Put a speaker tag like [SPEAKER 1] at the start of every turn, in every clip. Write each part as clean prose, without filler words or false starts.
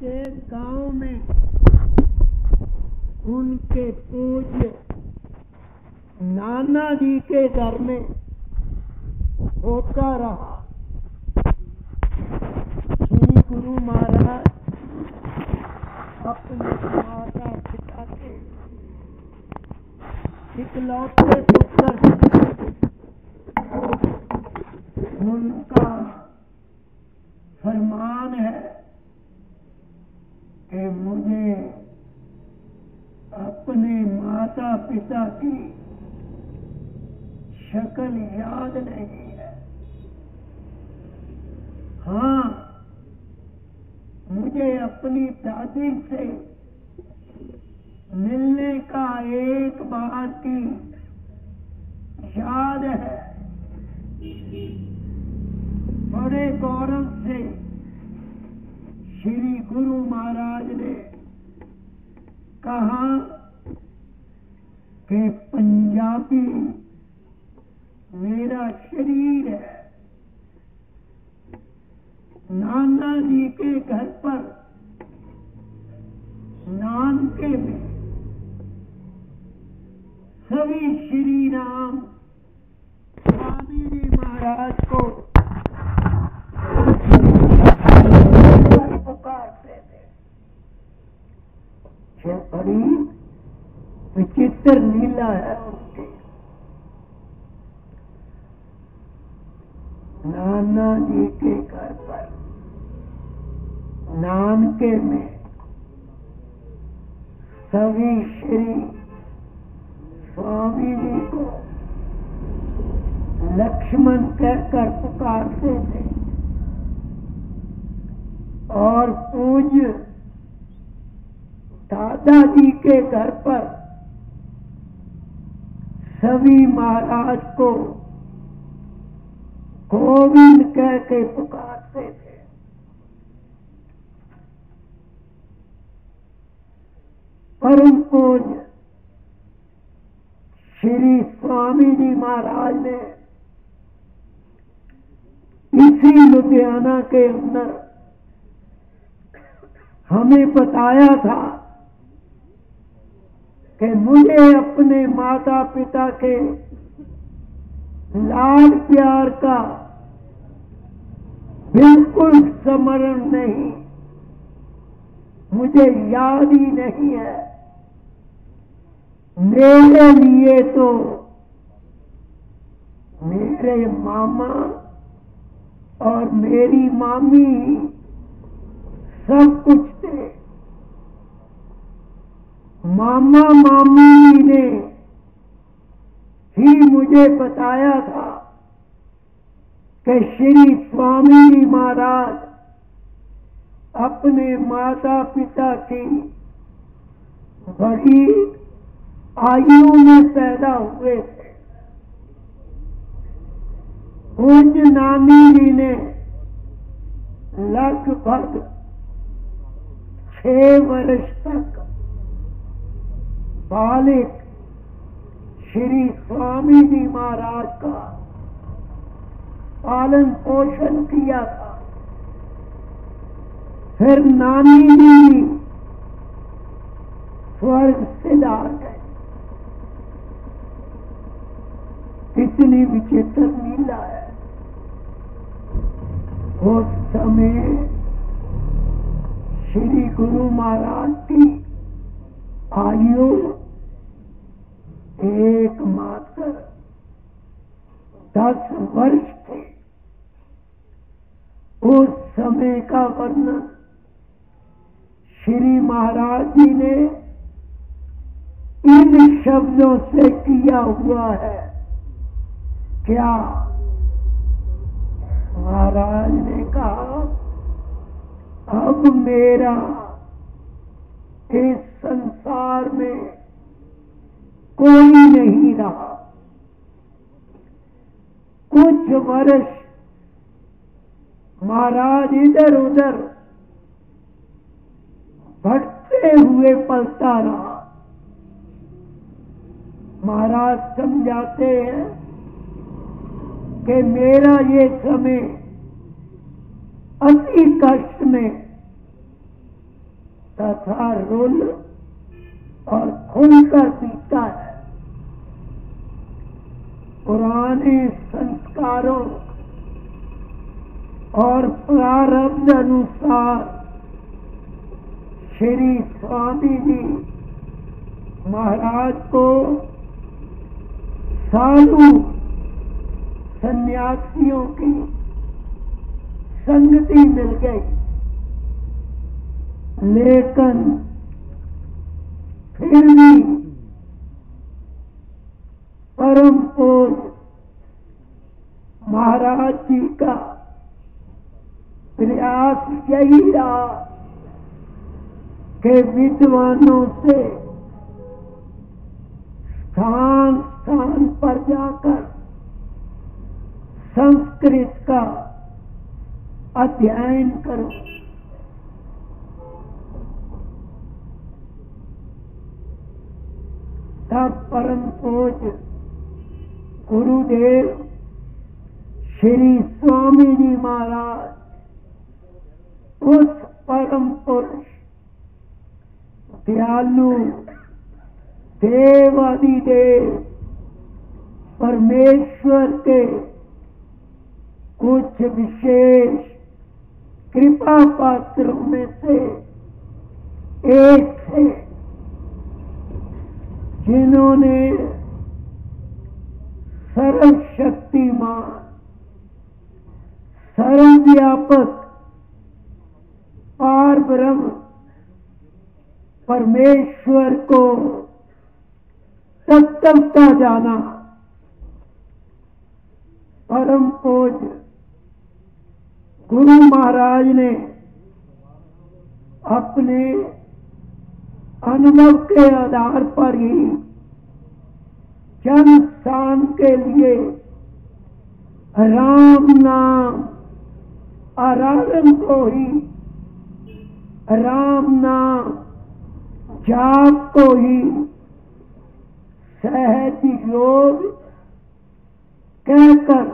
[SPEAKER 1] एक गांव में उनके पूज्य नाना जी के घर में होता रहा। श्री गुरु महाराज अपने माता पिता के इकलौते पुत्र, उनका फरमान है कि मुझे अपने माता पिता की शक्ल याद नहीं है। हाँ, मुझे अपनी दादी से मिलने का एक बार की याद है। बड़े गौरव से श्री गुरु महाराज ने कहा कि पंजाबी मेरा शरीर है। नाना जी के घर पर नानके में सभी श्री राम स्वामी जी महाराज को पुकारते थे। बड़ी विचित्र लीला है उनकी। नाना जी के घर पर नानके में सभी श्री स्वामी जी को लक्ष्मण कहकर पुकारते थे और पूज्य दादाजी के घर पर सभी महाराज को गोविंद कह के पुकारते थे। परम पूज्य श्री स्वामी जी महाराज ने इसी लुधियाना के अंदर हमें बताया था कि मुझे अपने माता पिता के लाड प्यार का बिल्कुल स्मरण नहीं, मुझे याद ही नहीं है। मेरे लिए तो मेरे मामा और मेरी मामी सब कुछ थे। मामा मामी ने ही मुझे बताया था कि श्री स्वामी जी महाराज अपने माता पिता की बड़ी आयु में पैदा हुए थे। पूज्य नानी जी ने लगभग 6 वर्ष तक बालिक श्री स्वामी जी महाराज का पालन पोषण किया था। फिर नानी जी स्वर्ग सिधार गए। कितनी विचित्र लीला है। उस समय श्री गुरु महाराज की आयु एकमात्र 10 वर्ष थे। उस समय का वर्णन श्री महाराज जी ने इन शब्दों से किया हुआ है। क्या? महाराज ने कहा, अब मेरा इस संसार में कोई नहीं रहा। कुछ वर्ष महाराज इधर उधर भटकते हुए पलता रहा। महाराज समझाते हैं कि मेरा ये समय अति कष्ट में तथा रुल और खुलकर पीता है। पुराने संस्कारों और प्रारब्ध अनुसार श्री स्वामी जी महाराज को साधु सन्यासियों की संगति मिल गई, लेकिन फिर भी परम पूज्य महाराज जी का प्रयास यही रहा कि विद्वानों से स्थान स्थान पर जाकर संस्कृत का अध्ययन करो। तब परम पूज्य गुरुदेव श्री स्वामी जी महाराज उस परम पुरुष दयालु देवादिदेव परमेश्वर के कुछ विशेष कृपा पात्रों में से एक थे, जिन्होंने सर्वशक्तिमान सर्वव्यापक पार ब्रह्म परमेश्वर को तत्वता जाना। परम पूज्य गुरु महाराज ने अपने अनुभव के आधार पर ही जन स्थान के लिए राम नाम आराधन को ही राम नाम जाप को ही सहज योग कहकर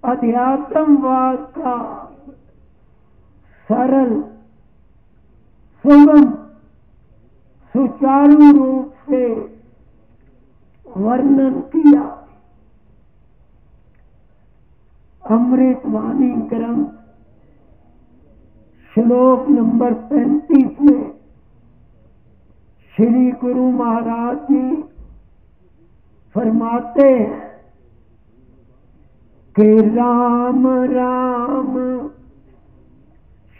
[SPEAKER 1] अध्यात्मवाद का सरल सुगम सुचारू रूप से वर्णन किया। अमृतवाणी ग्रंथ श्लोक नंबर 35 में श्री गुरु महाराज जी फरमाते हैं कि राम राम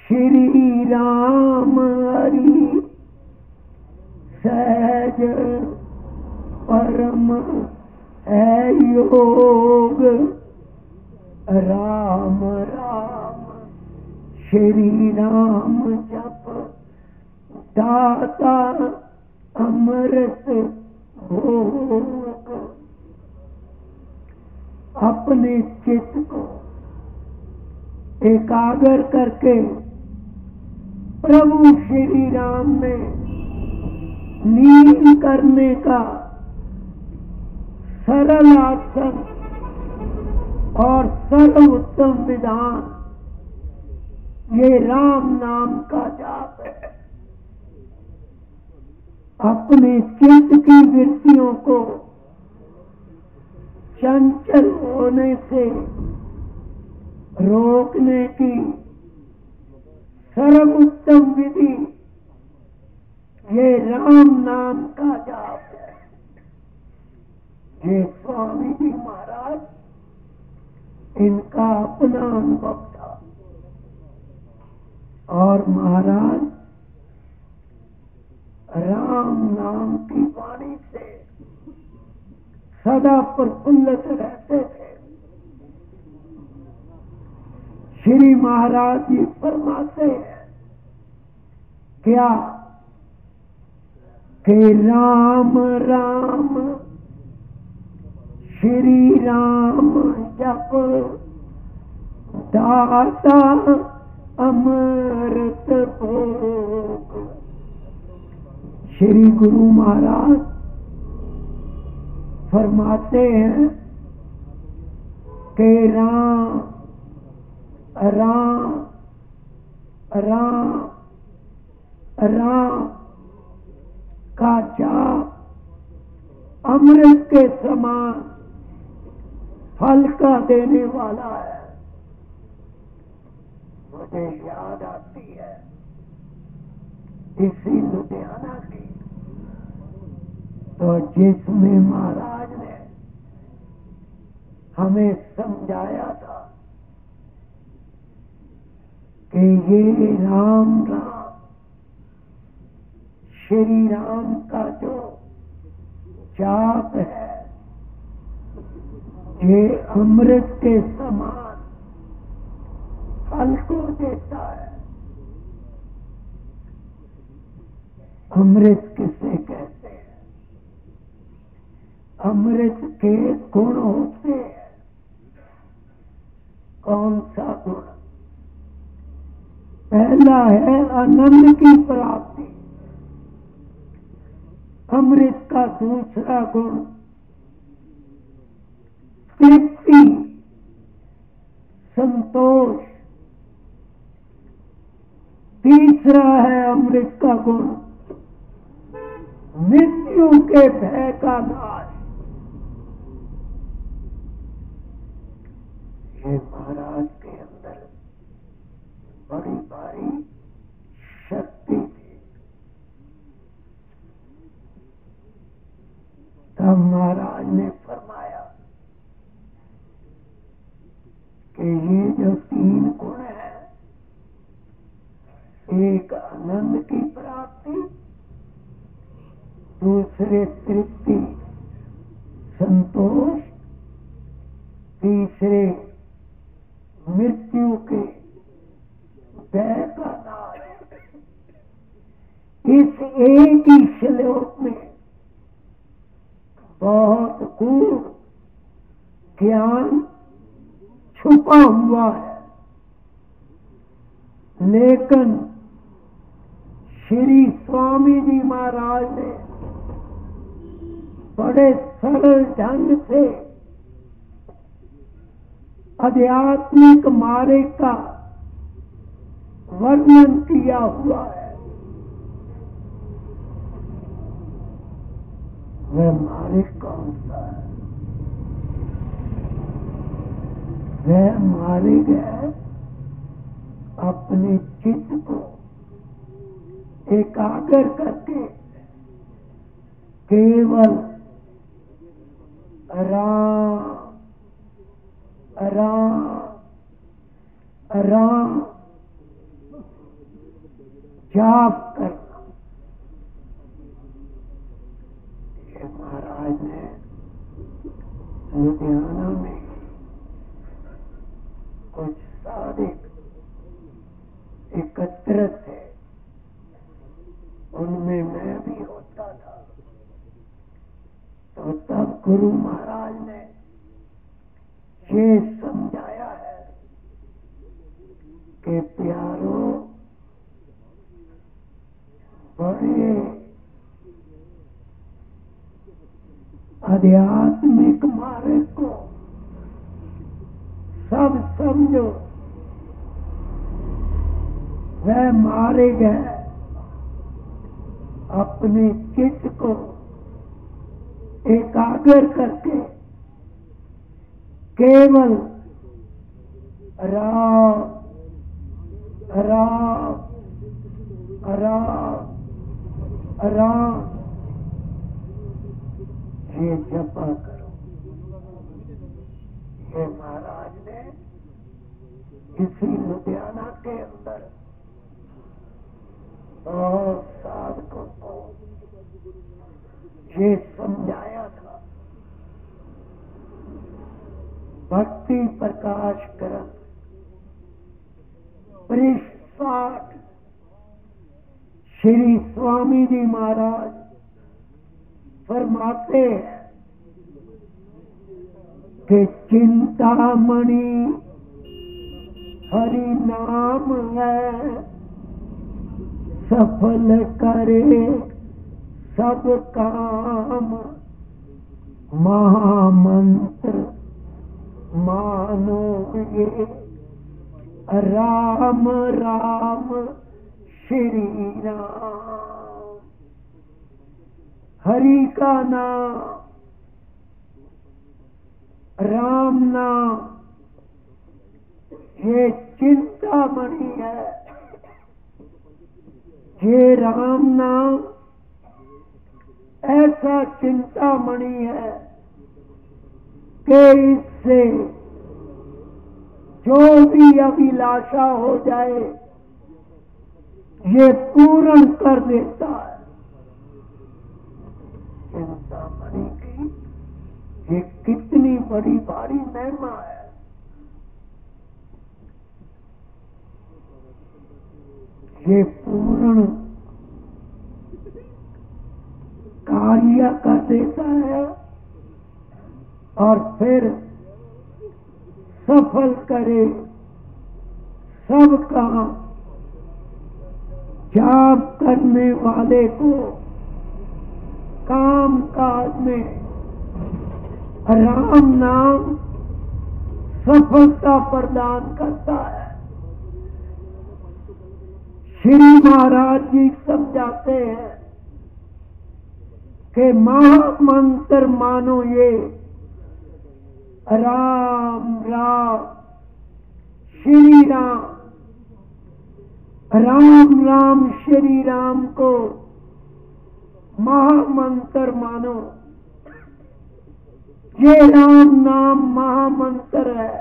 [SPEAKER 1] श्री राम हरि सहज परम है योग, राम राम श्री राम जप दाता अमृत भोग। अपने चित्त को एकाग्र करके प्रभु श्री राम में लीन करने का सरल आसन और सर्वोत्तम विधान ये राम नाम का जाप है। अपने चित्त की वृत्तियों को चंचल होने से रोकने की सर्वोत्तम विधि ये राम नाम का जाप है। ये स्वामी जी महाराज इनका अपना अनुभव था और महाराज राम नाम की वाणी से सदा प्रफुल्लित रहते थे। श्री महाराज जी फरमाते हैं क्या कि राम राम श्री राम जप दाता अमृत भोग। श्री गुरु महाराज फरमाते हैं कि राम राम राम राम का जाप अमृत के समान फल का देने वाला है। मुझे याद आती है इसी लुधियाना की, तो जिसमें महाराज ने हमें समझाया था कि ये राम राम श्री राम का जो जाप है ये अमृत के समान फल को देता है। अमृत किसे कहते हैं? अमृत के गुण होते हैं। कौन सा गुण? पहला है आनंद की प्राप्ति। अमृत का दूसरा गुण तृप्ति, संतोष। तीसरा है अमृत का गुण मृत्यु के भय का नाश। ये महाराज के अंदर बड़ी भारी शक्ति थी। तब महाराज ने फरमाया कि ये जो तीन गुण है, एक आनंद की प्राप्ति, दूसरे तृप्ति संतोष, तीसरे मृत्यु के भय का नाश। इस एक ही श्लोक में बहुत गूढ़ ज्ञान छुपा हुआ है, लेकिन श्री स्वामी जी महाराज ने बड़े सरल ढंग से आध्यात्मिक मार्ग का वर्णन किया हुआ है। वह मार्ग कौन सा है? वह मार्ग है अपने चित्त को एकाग्र करके केवल राम राम राम जाप करना। ये महाराज ने लुधियाना में कुछ साधिक एकत्रित थे, उनमें मैं भी होता था। तो तब गुरु महाराज ने ये समझाया है कि प्यारो, बड़े आध्यात्मिक मार्ग को सब समझो। वह मार्ग है अपने चित्त को एकाग्र करके केवल राम राम राम राम ये जपा करो। ये महाराज ने इसी लुधियाना के अंदर बहुत साधकों को ये समझाया था। भक्ति प्रकाश ग्रंथ पृष्ठ 60 श्री स्वामी जी महाराज फरमाते हैं कि चिंतामणि हरि नाम है, सफल करे सब काम, महामंत्र मानो ये राम राम श्री राम। हरि का नाम, राम नाम, ये चिंतामणि है। ये राम नाम ऐसा चिंतामणि है कि इससे जो भी अभिलाषा हो जाए ये पूर्ण कर देता है। चिंतामणि की ये कितनी बड़ी भारी महिमा है। ये पूर्ण कार्य कर देता है और फिर सफल करे सब काम। जाप करने वाले को काम काज में राम नाम सफलता प्रदान करता है। श्री महाराज जी समझाते हैं कि महामंत्र मानो ये राम राम श्री राम। राम राम श्री राम को महामंत्र मानो। ये राम नाम महामंत्र है।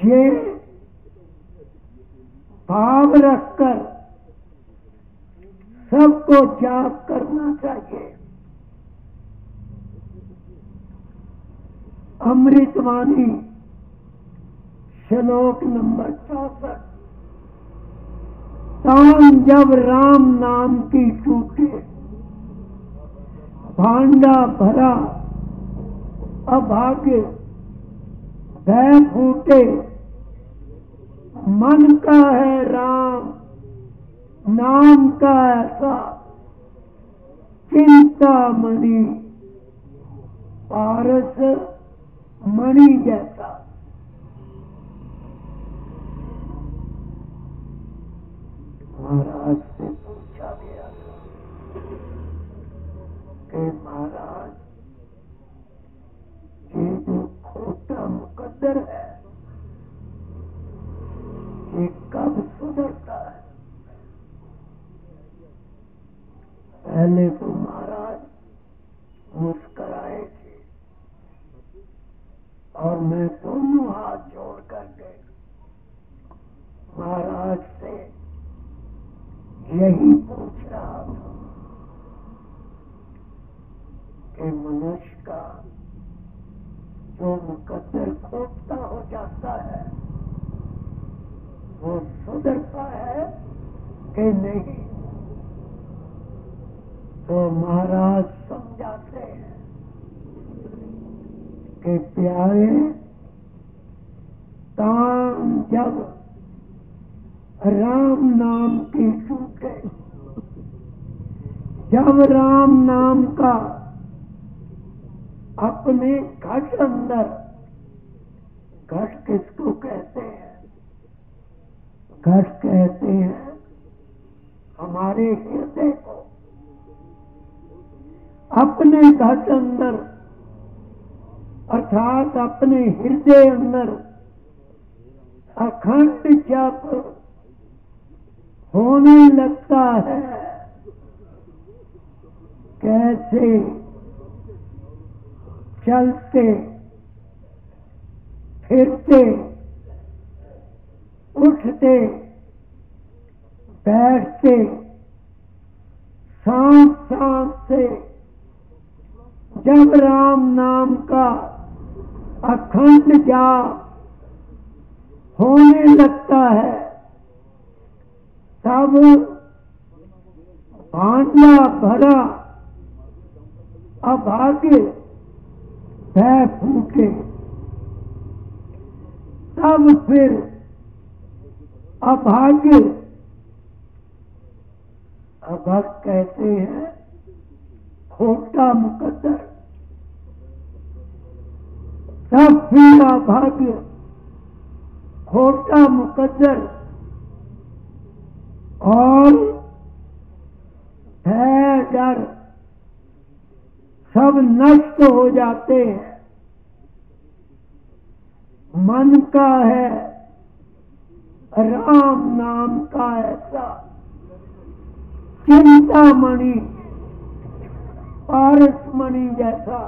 [SPEAKER 1] ये भाव रखकर सबको जाप करना चाहिए। अमृतवाणी श्लोक नंबर 64। तान जब राम नाम की टूटे, भांडा भरा अभाग्य भय फूटे। मन का है राम नाम का ऐसा, चिंतामणि पारस मणि जैसा। महाराज से पूछा गया कि महाराज ये जो खोटा मुकद्दर है ये कब सुधरता है? पहले तो महाराज मुस्कुराए थे और मैं दोनों हाथ जोड़ करके महाराज से यही पूछ रहा था कि मनुष्य का जो मुकद्दर खोटता हो जाता है वो सुधरता है कि नहीं? तो महाराज समझाते हैं कि प्यारे, तान जब राम नाम की टूटे, जब राम नाम का अपने घट अंदर, घट किसको कहते हैं? घट कहते हैं हमारे हृदय को। अपने घट अंदर अर्थात अपने हृदय अंदर अखंड जप होने लगता है। कैसे? चलते फिरते उठते बैठते सांस सांस से जब राम नाम का अखंड जाप होने लगता है तब भांडा भरा अभाग्य भय फूटे। तब फिर अभाग्य, अभक्त कहते हैं खोटा मुकद्दर, तब फिर अभाग्य खोटा मुकद्दर डर सब नष्ट हो जाते हैं। मन का है राम नाम का ऐसा चिंतामणि, पारसमणि जैसा,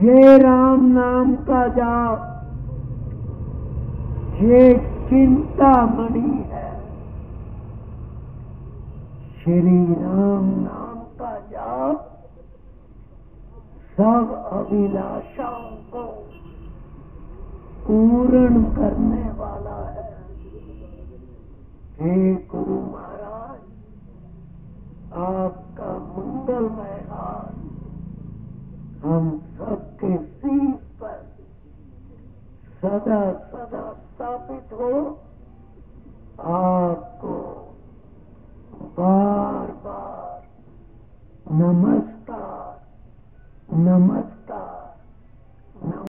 [SPEAKER 1] ये राम नाम का जाप, ये चिंतामणि है। श्री राम नाम का जाप सब अभिलाषाओं को पूर्ण करने वाला है। हे गुरु महाराज, आपका मंगलमय हाथ हम सबके शीश पर सदा सदा स्थापित हो। आपको बार बार नमस्कार नमस्कार।